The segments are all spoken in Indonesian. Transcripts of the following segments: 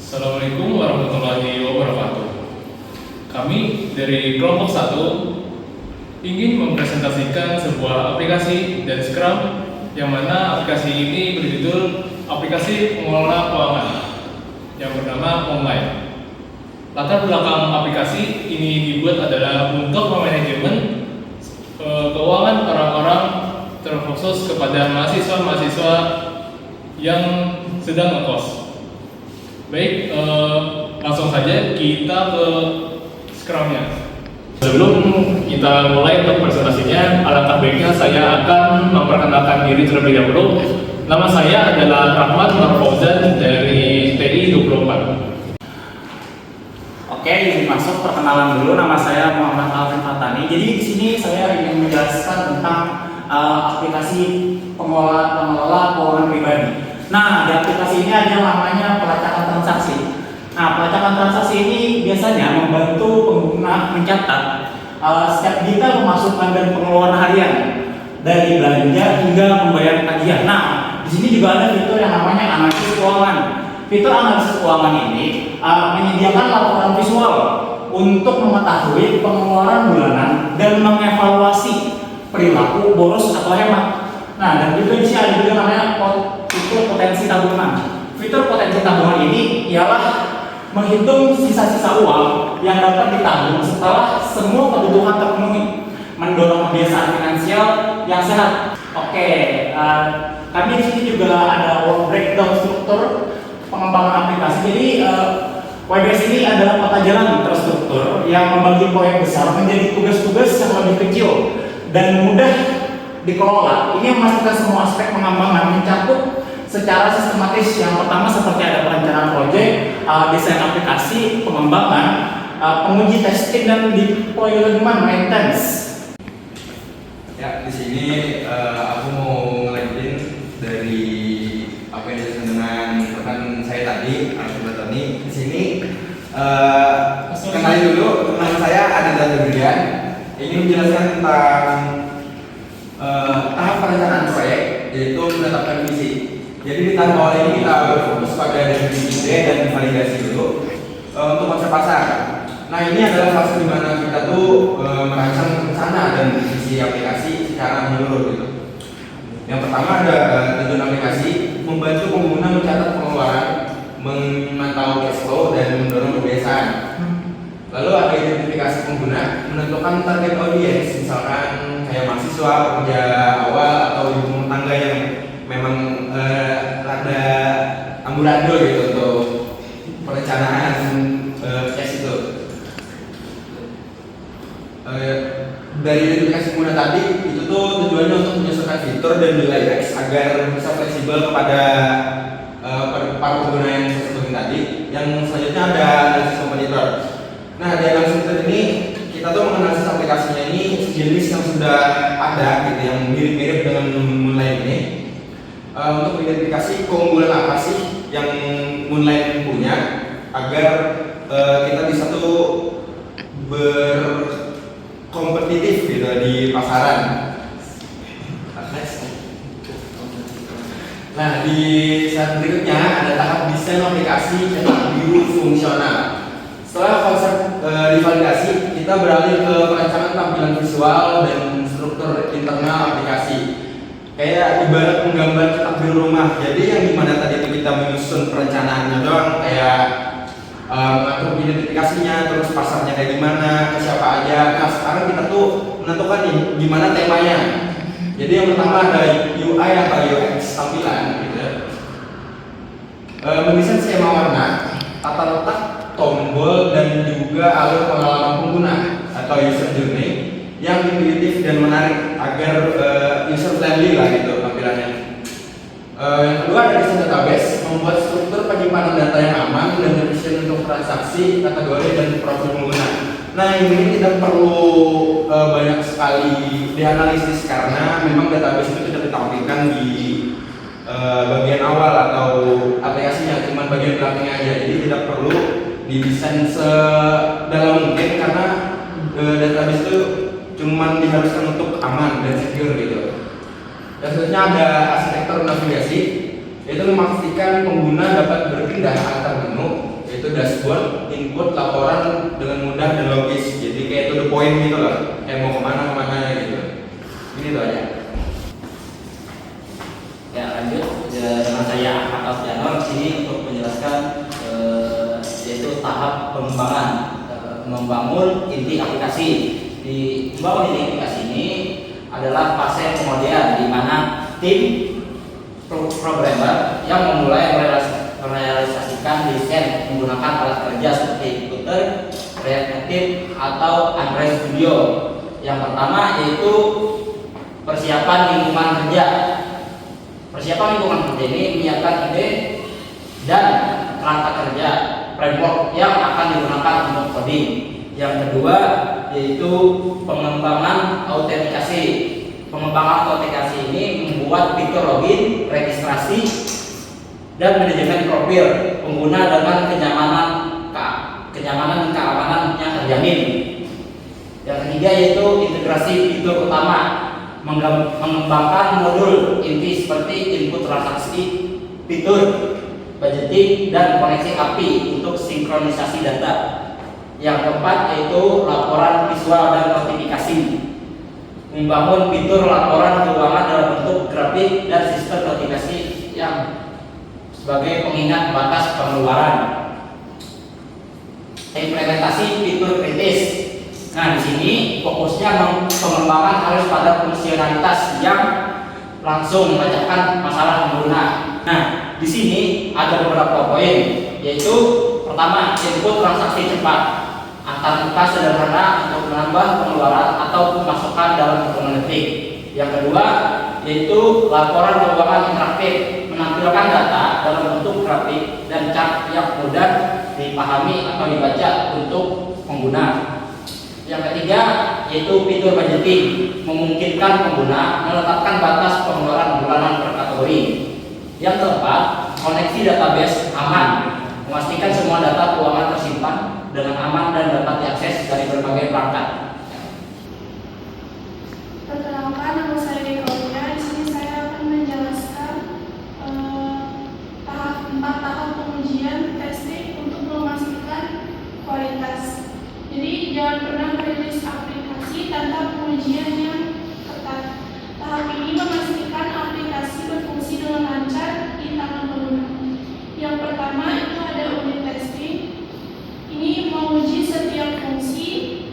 Assalamualaikum warahmatullahi wabarakatuh. Kami dari kelompok 1 ingin mempresentasikan sebuah aplikasi dan Scrum yang mana aplikasi ini berjudul aplikasi pengelola keuangan yang bernama Online. Latar belakang aplikasi ini dibuat adalah untuk memanajemen keuangan orang-orang, terkhusus kepada mahasiswa-mahasiswa yang sedang ngekos. Baik, langsung saja kita ke Scrum-nya. Sebelum kita mulai untuk presentasinya, alangkah baiknya saya akan memperkenalkan diri terlebih dahulu. Nama saya adalah Rahmat Nur Fauzan dari TI 24. Oke, izin masuk perkenalan dulu. Nama saya Muhammad Alvin Fatani. Jadi di sini saya ingin menjelaskan tentang aplikasi pengelola keuangan pribadi. Nah, di aplikasi ini ada namanya pelacakan transaksi. Nah, pelacakan transaksi ini biasanya membantu pengguna mencatat setiap detail pemasukan dan pengeluaran harian dari belanja hingga pembayaran tagihan. Nah, di sini juga ada fitur yang namanya analisis keuangan. Fitur analisis keuangan ini menyediakan laporan visual untuk mengetahui pengeluaran bulanan dan mengevaluasi perilaku boros atau hemat. Nah, dan juga di sini ada juga namanya fitur potensi tabungan. Fitur potensi tabungan ini ialah menghitung sisa-sisa uang yang dapat ditabung setelah semua kebutuhan terpenuhi, mendorong kebiasaan finansial yang sehat. Oke, kami di sini juga ada work breakdown struktur pengembangan aplikasi. Jadi WBS ini adalah peta jalan terstruktur yang membagi proyek besar menjadi tugas-tugas yang lebih kecil dan mudah dikelola. Ini memastikan semua aspek pengembangan mencakup secara sistematis. Yang pertama seperti ada perencanaan proyek, desain aplikasi, pengembangan, penguji testing dan deployment maintenance. Ya, di sini aku mau ngelanjutin dari apa yang dijelaskan dengan rekan saya tadi, Alvin Fatani. Di sini kenalin dulu, nama saya Aditya Febrian. Ingin menjelaskan tentang tahap perencanaan proyek, yaitu menetapkan visi. Jadi di tahap awal ini kita berfokus pada definisi ide dan validasi dulu untuk konsep pasar. Nah, ini adalah fase di mana kita tuh merancang rencana dan visi aplikasi secara menyeluruh gitu. Yang pertama ada tujuan aplikasi, membantu pengguna mencatat pengeluaran, memantau cash flow dan mendorong kebiasaan. Lalu ada identifikasi pengguna, menentukan target audiens, misalkan kayak mahasiswa, pekerja awal atau ibu rumah tangga yang memang rada amburadul gitu untuk perencanaan cash itu. Dari identifikasi pengguna tadi itu tuh tujuannya untuk menyesuaikan fitur dan UI UX agar bisa fleksibel kepada para pengguna yang saya sebutin tadi. Yang selanjutnya ada analisis kompetitor. Nah, di analisis fitur ini kita tuh menganalisis aplikasinya ini jenis yang sudah ada gitu, yang mirip-mirip dengan Moonlight ini. Untuk identifikasi keunggulan apa sih yang Moonlight punya agar kita bisa tuh berkompetitif gitu di pasaran. Nah, di saat berikutnya ada tahap desain aplikasi cetak biru fungsional. Setelah konsep divalidasi, kita beralih ke perancangan tampilan visual dan struktur internal aplikasi. Kayak ibarat menggambar cetak biru rumah. Jadi yang dimana tadi itu kita menyusun perencanaannya doang, kayak mengatur identifikasinya, terus pasarnya kayak gimana, ke siapa aja. Nah, sekarang kita tuh menentukan nih gimana temanya. Jadi yang pertama ada UI atau UX tampilan gitu. Mendesain skema warna, tata letak, tombol dan juga alur pengalaman pengguna atau user journey yang intuitif dan menarik agar user friendly lah gitu tampilannya. Yang kedua ada desain database, membuat struktur penyimpanan data yang aman dan efisien untuk transaksi, kategori dan profil pengguna. Nah, ini tidak perlu banyak sekali dianalisis karena memang database itu tidak ditampilkan di bagian awal atau aplikasinya, cuma bagian belakangnya aja. Jadi tidak perlu didesain sedalam mungkin karena database itu cuma diharuskan untuk aman dan secure gitu. Dan selanjutnya ada arsitektur navigasi, yaitu memastikan pengguna dapat berpindah antar menu yaitu dashboard, input laporan dengan mudah dan logis. Jadi kayak to the point gitu lah, kayak mau kemana gitu. Ini tuh aja. Ya lanjut dengan saya Ahmad Alfianor sini untuk menjelaskan yaitu tahap pengembangan membangun inti aplikasi. Di membangun inti aplikasi ini adalah fase kemudian di mana tim programmer yang memulai merealisasikan desain menggunakan alat kerja seperti Flutter, React Native atau Android Studio. Yang pertama yaitu persiapan lingkungan kerja. Persiapan lingkungan kerja ini menyiapkan ide dan kerangka kerja framework yang akan digunakan untuk coding. Yang kedua yaitu pengembangan autentikasi. Pengembangan autentikasi ini membuat fitur login, registrasi, dan manajemen profil pengguna dengan kenyamanan dan keamanan yang terjamin. Yang ketiga yaitu integrasi fitur utama, mengembangkan modul inti seperti input transaksi, fitur, budgeting, dan koneksi API untuk sinkronisasi data. Yang keempat yaitu laporan visual dan notifikasi, membangun fitur laporan keuangan dalam bentuk grafik dan sistem notifikasi yang sebagai pengingat batas pengeluaran. Implementasi fitur kritis. Nah, di sini fokusnya pengembangan harus pada fungsionalitas yang langsung membacakan masalah pengguna. Nah, di sini ada beberapa poin, yaitu pertama, input transaksi cepat antar muka sederhana untuk menambah pengeluaran atau pemasukan dalam hitungan detik. Yang kedua, yaitu laporan keuangan interaktif, menampilkan data dalam bentuk grafik dan chart yang mudah dipahami atau dibaca untuk pengguna. Yang ketiga yaitu fitur budgeting, memungkinkan pengguna menetapkan batas pengeluaran bulanan per kategori. Yang keempat, koneksi database aman, memastikan semua data keuangan tersimpan dengan aman dan dapat diakses dari berbagai perangkat. Perkenalkan, nama saya Dekolia. Di sini saya akan menjelaskan empat tahap pengujian testing untuk memastikan kualitas. Jadi jangan pernah merilis aplikasi tanpa pengujian yang ketat. Tahap ini memastikan aplikasi berfungsi dengan lancar di tangan pengguna. Yang pertama itu ada unit testing. Ini menguji setiap fungsi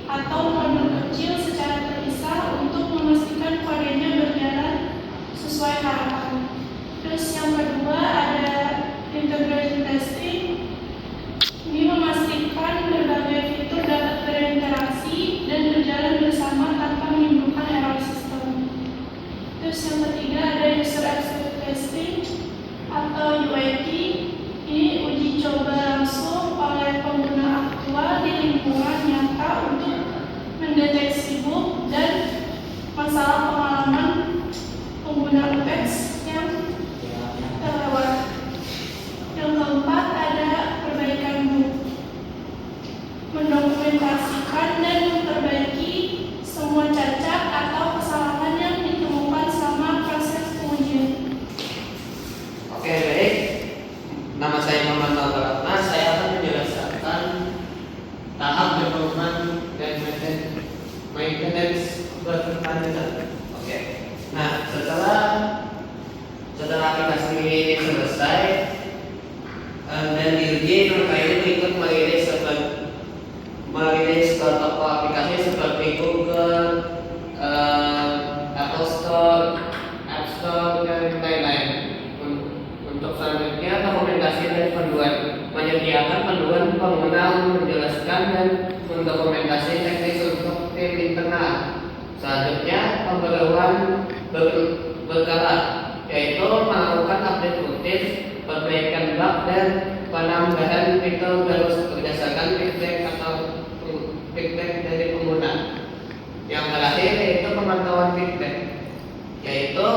atau modul kecil secara terpisah untuk memastikan kodenya berjalan sesuai harapan. Terus yang kedua ada integration testing. Ini memastikan berbagai fitur dapat berinteraksi dan berjalan bersama tanpa menimbulkan error sistem. Terus yang ketiga ada user experience testing atau UAT. Ini uji coba langsung oleh pengguna aktual di lingkungan nyata untuk mendeteksi bug dan masalah pengalaman pengguna UX yang terlewat. Yang keempat ada perbaikan bug, mendokumentasikan dan memperbaiki semua cacat atau kesalahan yang ditemukan selama proses pengujian. Oke, baik. Nama saya Muhammad Albaratna. Saya akan menjelaskan tahap development dan maintenance berkelanjutan. Oke. Nah, setelah aplikasi ini selesai dan diuji, maka itu ikut merilis ke toko aplikasi seperti Google, Apple Store, App Store, dan lain-lain. Untuk selanjutnya dokumentasi dan panduan, menyediakan panduan pengguna, menjelaskan dan mendokumentasi teknis untuk tim internal. Selanjutnya pembaruan berkala, yaitu melakukan update rutin, perbaikan bug dan penambahan fitur baru berdasarkan feedback dari pengguna. Yang terakhir yaitu pemantauan feedback, yaitu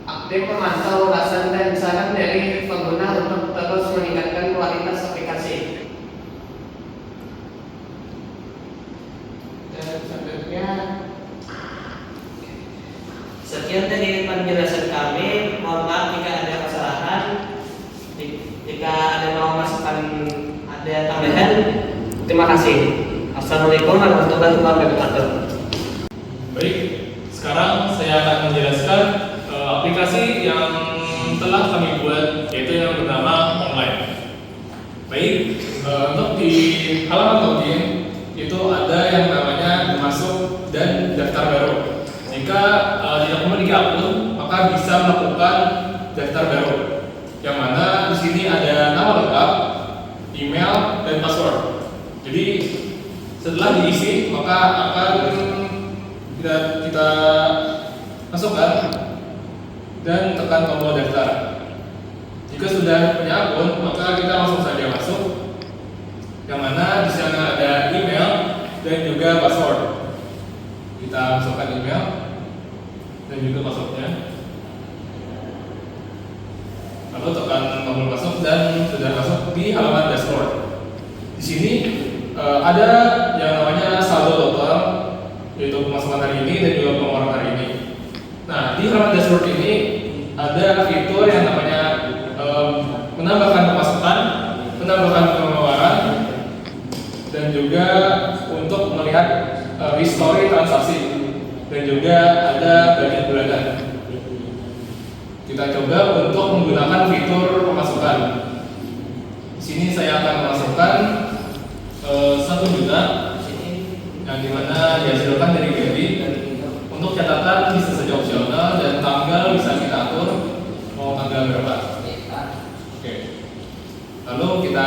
aktif memantau ulasan dan saran dari pengguna untuk terus meningkatkan kualitas aplikasi. Dan selanjutnya, sekian dari penjelasan kami. Mohon maaf jika ada kesalahan. Jika ada mau masukan kasih. Assalamualaikum warahmatullahi wabarakatuh. Baik, sekarang saya akan menjelaskan aplikasi yang telah kami buat, yaitu yang bernama Online. Baik, untuk di halaman login itu ada yang namanya masuk dan daftar baru. Jika tidak memiliki akun, maka bisa melakukan daftar baru. Yang mana di sini ada nama lengkap, email, dan password. Jadi setelah diisi, maka akan kita masukkan dan tekan tombol daftar. Jika sudah punya akun, maka kita langsung saja masuk. Yang mana di sana ada email dan juga password. Kita masukkan email dan juga passwordnya. Lalu tekan tombol masuk dan sudah masuk di halaman dashboard. Di sini ada yang namanya saldo total, yaitu pemasukan hari ini dan juga pengeluaran hari ini. Nah, di halaman dashboard ini ada fitur yang namanya menambahkan pemasukan, menambahkan pengeluaran, dan juga untuk melihat history transaksi, dan juga ada budget bulanan. Kita coba untuk menggunakan fitur pemasukan. Di sini saya akan memasukkan 1 juta yang dimana dihasilkan dari gaji. Untuk catatan bisa saja opsional dan tanggal bisa kita atur mau tanggal berapa. Oke. Lalu kita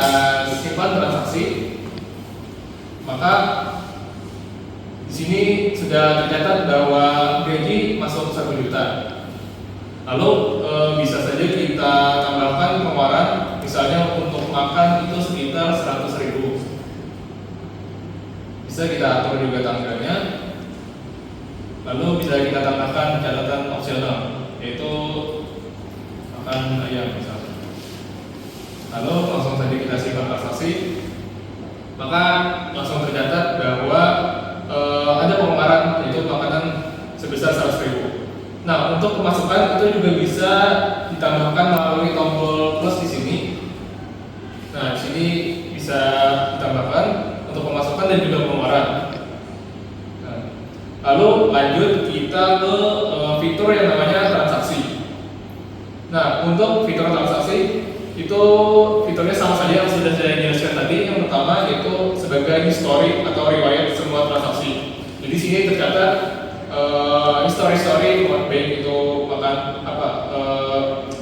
simpan transaksi. Maka di sini sudah tercatat bahwa gaji masuk 1 juta. Lalu bisa saja kita tambahkan pengeluaran, misalnya untuk makan itu sekitar 100.000. Bisa kita atur juga tanggalnya. Lalu bisa kita tambahkan catatan opsional, yaitu makan ayam misalnya. Lalu langsung saja kita simpan transaksi. Maka langsung tercatat bahwa ada pengeluaran, yaitu makanan sebesar 100.000. Nah, untuk pemasukan itu juga bisa ditambahkan melalui tombol plus di sini. Nah, di sini bisa ditambahkan untuk pemasukan dan juga pengeluaran. Nah, lalu lanjut kita ke fitur yang namanya transaksi. Nah, untuk fitur transaksi itu fiturnya sama saja yang sudah saya jelaskan tadi. Yang pertama yaitu sebagai history atau riwayat semua transaksi. Jadi di sini tercatat history baik itu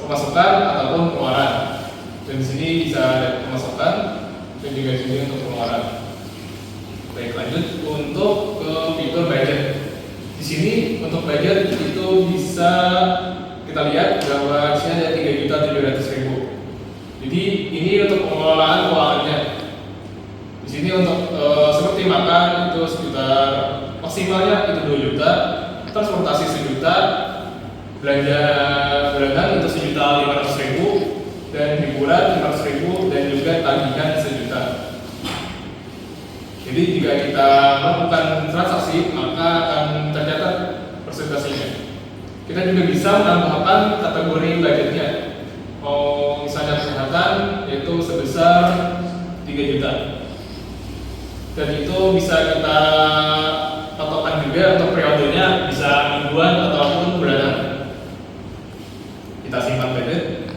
pemasukan ataupun pengeluaran. Dan di sini bisa ada pemasukan dan juga di sini untuk pengeluaran. Baik, lanjut untuk ke fitur budget. Di sini untuk budget itu bisa kita lihat bahwa di sini ada 3.700.000. Jadi ini untuk pengelolaan keuangannya. Di sini untuk seperti makan itu sekitar maksimalnya itu 2 juta, transportasi 1 juta, belanja bulanan itu 1.500.000, dan hiburan 500.000, dan juga tagihan 1 juta. Jadi jika kita melakukan transaksi maka akan tercatat persentasenya. Kita juga bisa menambahkan kategori budgetnya. Misalnya kesehatan yaitu sebesar 3 juta. Dan itu bisa kita patokan juga untuk periodenya, bisa mingguan ataupun bulanan. Kita simpan budget.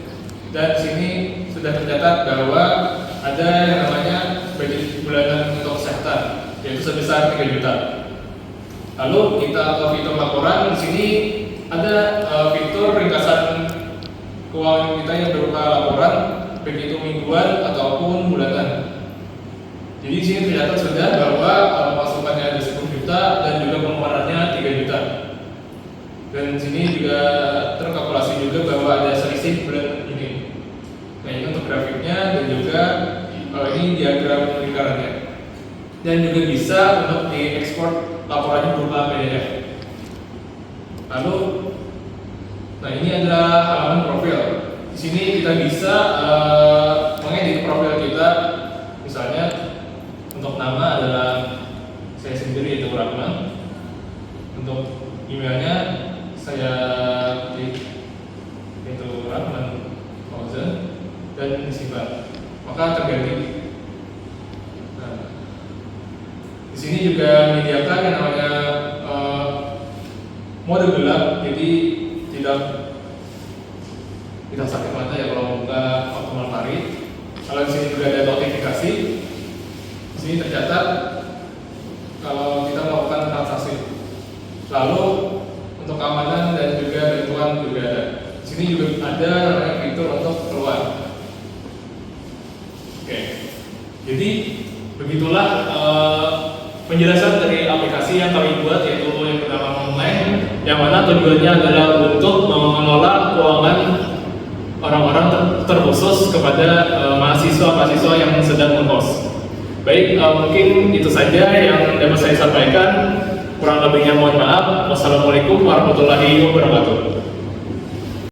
Dan sini sudah tercatat bahwa ada yang namanya budget bulanan untuk kesehatan, yaitu sebesar 3 juta. Lalu kita ke fitur laporan. Di sini ada fitur ringkasan keuangan kita yang berupa laporan, baik itu mingguan ataupun bulanan. Jadi di sini tercatat sudah bahwa pemasukannya ada 10 juta dan juga pengeluarannya 3 juta. Dan di sini juga terkalkulasi juga bahwa ada selisih bulan ini. Nah, ini untuk grafiknya dan juga ini diagram lingkarannya. Dan juga bisa untuk diekspor laporannya berupa PDF. Lalu, nah ini adalah halaman profil. Di sini kita bisa mengedit profil kita. Misalnya untuk nama adalah saya sendiri, yaitu Rahman. Untuk emailnya saya ketik yaitu Rahman Fauzan dan simpan. Maka terganti. Nah, bidang sakit mata ya kalau buka optimal pari. Kalau di sini juga ada notifikasi. Di sini tercatat kalau kita melakukan transaksi. Lalu untuk keamanan dan juga bantuan juga ada. Di sini juga ada namanya fitur untuk keluar. Oke. Jadi begitulah penjelasan dari aplikasi yang kami buat, yaitu yang bernama Online, yang mana tujuannya adalah untuk mengelola keuangan orang-orang terkhusus kepada mahasiswa-mahasiswa yang sedang mengkos. Baik, mungkin itu saja yang dapat saya sampaikan. Kurang lebihnya mohon maaf. Wassalamualaikum warahmatullahi wabarakatuh.